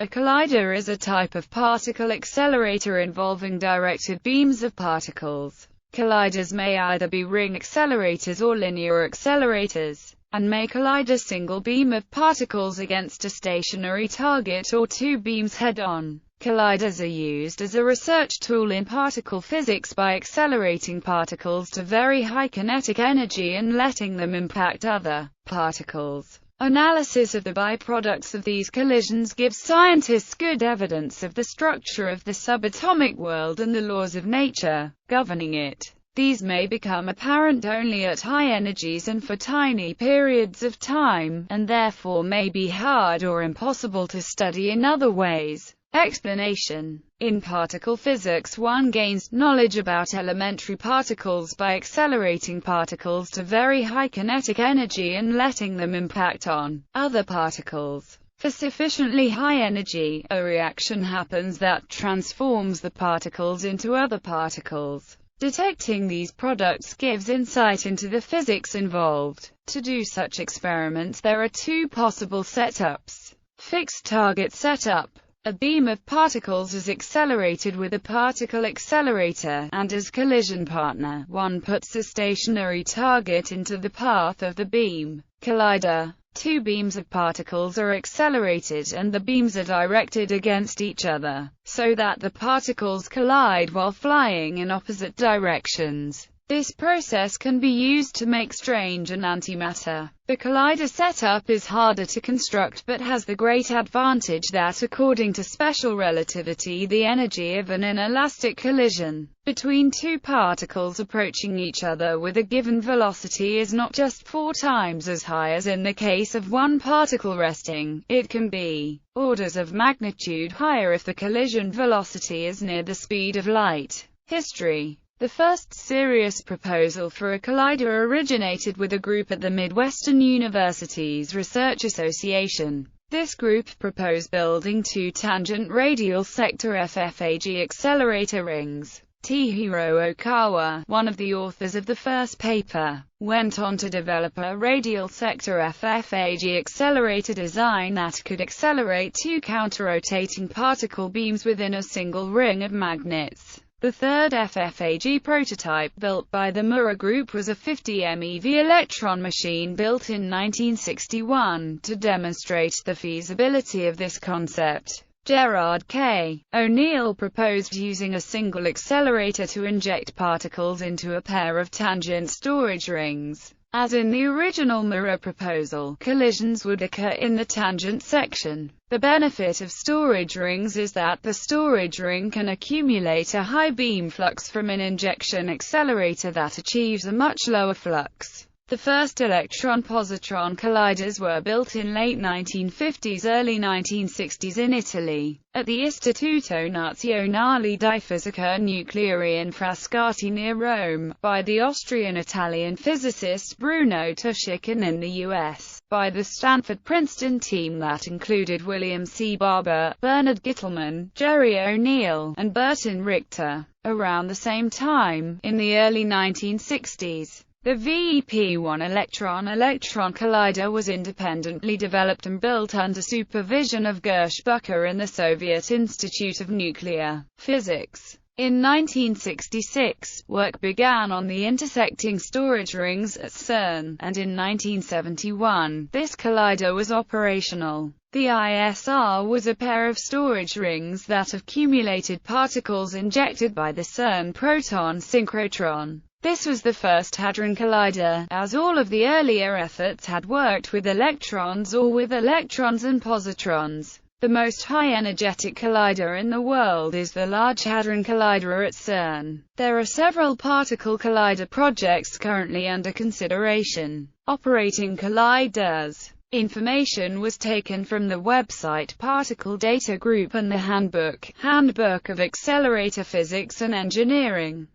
A collider is a type of particle accelerator involving directed beams of particles. Colliders may either be ring accelerators or linear accelerators, and may collide a single beam of particles against a stationary target or two beams head-on. Colliders are used as a research tool in particle physics by accelerating particles to very high kinetic energy and letting them impact other particles. Analysis of the byproducts of these collisions gives scientists good evidence of the structure of the subatomic world and the laws of nature governing it. These may become apparent only at high energies and for tiny periods of time, and therefore may be hard or impossible to study in other ways. Explanation. In particle physics, one gains knowledge about elementary particles by accelerating particles to very high kinetic energy and letting them impact on other particles. For sufficiently high energy, a reaction happens that transforms the particles into other particles. Detecting these products gives insight into the physics involved. To do such experiments, there are two possible setups. Fixed target setup. A beam of particles is accelerated with a particle accelerator, and as collision partner, one puts a stationary target into the path of the beam. Collider. Two beams of particles are accelerated and the beams are directed against each other, so that the particles collide while flying in opposite directions. This process can be used to make strange and antimatter. The collider setup is harder to construct but has the great advantage that according to special relativity the energy of an inelastic collision between two particles approaching each other with a given velocity is not just 4 times as high as in the case of one particle resting, it can be orders of magnitude higher if the collision velocity is near the speed of light. History. The first serious proposal for a collider originated with a group at the Midwestern Universities Research Association. This group proposed building 2 tangent radial sector FFAG accelerator rings. Chihiro Okawa, one of the authors of the first paper, went on to develop a radial sector FFAG accelerator design that could accelerate 2 counter-rotating particle beams within a single ring of magnets. The third FFAG prototype built by the Mura Group was a 50 MeV electron machine built in 1961 to demonstrate the feasibility of this concept. Gerard K. O'Neill proposed using a single accelerator to inject particles into a pair of tangent storage rings. As in the original Mura proposal, collisions would occur in the tangent section. The benefit of storage rings is that the storage ring can accumulate a high beam flux from an injection accelerator that achieves a much lower flux. The first electron-positron colliders were built in late 1950s, early 1960s in Italy, at the Istituto Nazionale di Fisica Nucleare in Frascati near Rome, by the Austrian-Italian physicist Bruno Tuschik, and in the U.S., by the Stanford-Princeton team that included William C. Barber, Bernard Gittelman, Jerry O'Neill, and Burton Richter. Around the same time, in the early 1960s, the VEP-1 electron-electron collider was independently developed and built under supervision of Gersh Bucher in the Soviet Institute of Nuclear Physics. In 1966, work began on the intersecting storage rings at CERN, and in 1971, this collider was operational. The ISR was a pair of storage rings that accumulated particles injected by the CERN proton synchrotron. This was the first hadron collider, as all of the earlier efforts had worked with electrons or with electrons and positrons. The most high-energetic collider in the world is the Large Hadron Collider at CERN. There are several particle collider projects currently under consideration. Operating colliders. Information was taken from the website Particle Data Group and the Handbook of Accelerator Physics and Engineering.